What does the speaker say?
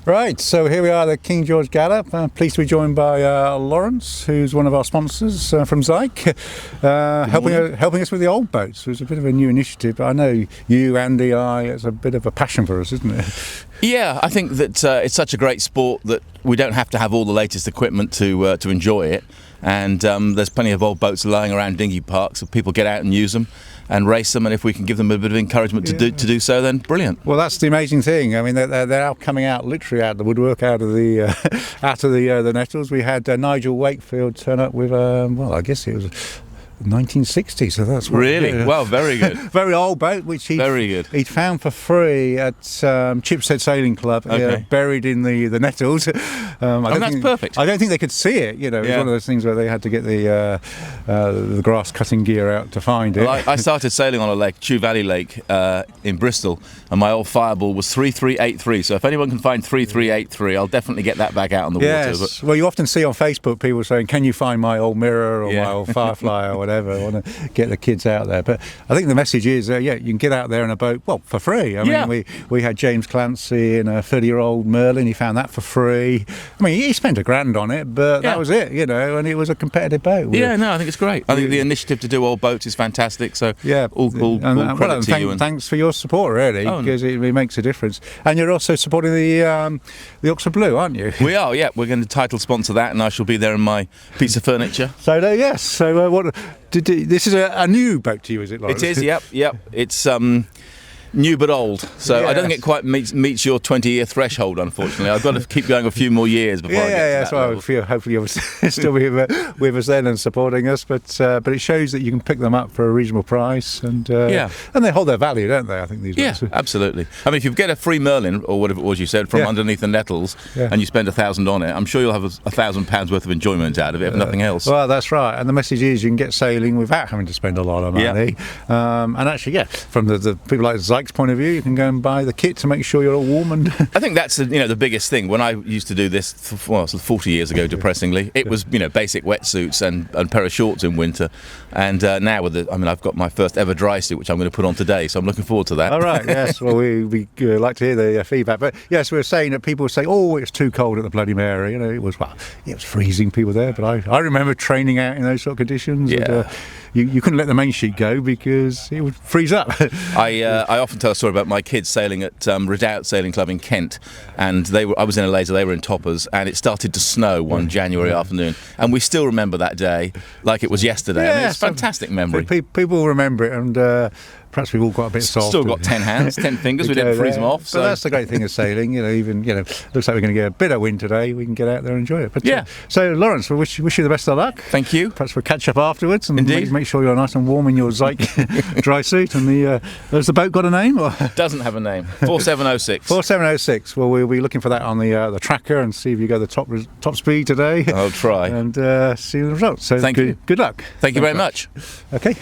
Right, so here we are at the King George Gallop. Pleased to be joined by Laurence, who's one of our sponsors from Zhik, helping us with the old boats. It was a bit of a new initiative, but I know you, Andy, it's a bit of a passion for us, isn't it? Yeah, I think that it's such a great sport that we don't have to have all the latest equipment to enjoy it. And there's plenty of old boats lying around dinghy parks, so people get out and use them and race them, and if we can give them a bit of encouragement to do so, then brilliant. Well, that's the amazing thing. I mean, they're now coming out literally out of the woodwork, out of the the nettles. We had Nigel Wakefield turn up with well, I guess it was 1960, so that's really well, very good. Very old boat, which he'd found for free at Chipstead Sailing Club, buried in the nettles. That's perfect. I don't think they could see it. You know, it was one of those things where they had to get the grass cutting gear out to find it. Well, I started sailing on a lake, Chew Valley Lake, in Bristol, and my old fireball was 3383. So if anyone can find 3383, I'll definitely get that back out on the water. But well, you often see on Facebook people saying, "Can you find my old mirror or my old Firefly or whatever?" I want to get the kids out there. But I think the message is, you can get out there in a boat, well, for free. I mean, we had James Clancy in a 30-year-old Merlin. He found that for free. I mean, he spent $1,000 on it, but that was it, and it was a competitive boat. I think it's great. I think the initiative to do old boats is fantastic. So all credit to you. And thanks for your support, really, because it makes a difference. And you're also supporting the Oxford Blue, aren't you? We are, yeah. We're going to title sponsor that, and I shall be there in my piece of furniture. So yes. So what? This is a new boat to you, is it, Laurence? It is, yep. It's new but old, so I don't think it quite meets your 20-year threshold, unfortunately. I've got to keep going a few more years before I get to that level. Hopefully you'll still be with us then and supporting us, but it shows that you can pick them up for a reasonable price, and they hold their value, don't they, I think, these boats? Yeah, absolutely. I mean, if you get a free Merlin, or whatever it was you said, from underneath the nettles, and you spend £1,000 on it, I'm sure you'll have £1,000 worth of enjoyment out of it, if nothing else. Well, that's right, and the message is you can get sailing without having to spend a lot of money. And actually, from the people like Zhik's point of view, you can go and buy the kit to make sure you're all warm. And I think that's the biggest thing. When I used to do this, 40 years ago, depressingly, it was basic wetsuits and a pair of shorts in winter. And now I've got my first ever dry suit, which I'm going to put on today. So I'm looking forward to that. All right. Yes. Well, we like to hear the feedback. But yes, we were saying that people say, "Oh, it's too cold at the Bloody Mary." It was freezing people there. But I remember training out in those sort of conditions. Yeah. And, you couldn't let the main sheet go because it would freeze up. I often tell a story about my kids sailing at Redoubt Sailing Club in Kent, and I was in a laser, they were in toppers, and it started to snow one January afternoon, and we still remember that day like it was yesterday. I mean, it's a fantastic memory. People remember it, and perhaps we've all got a bit soft. Still got 10 hands, 10 fingers. We didn't freeze them off. So that's the great thing of sailing. Looks like we're going to get a bit of wind today. We can get out there and enjoy it. But, so Laurence, we wish you the best of luck. Thank you. Perhaps we'll catch up afterwards and Indeed. make sure you're nice and warm in your Zhik dry suit. And has the boat got a name? Or? Doesn't have a name. 4706. 4706. Well, we'll be looking for that on the tracker and see if you go the top speed today. I'll try and see the results. So thank you. Good luck. Thank you very much. Okay.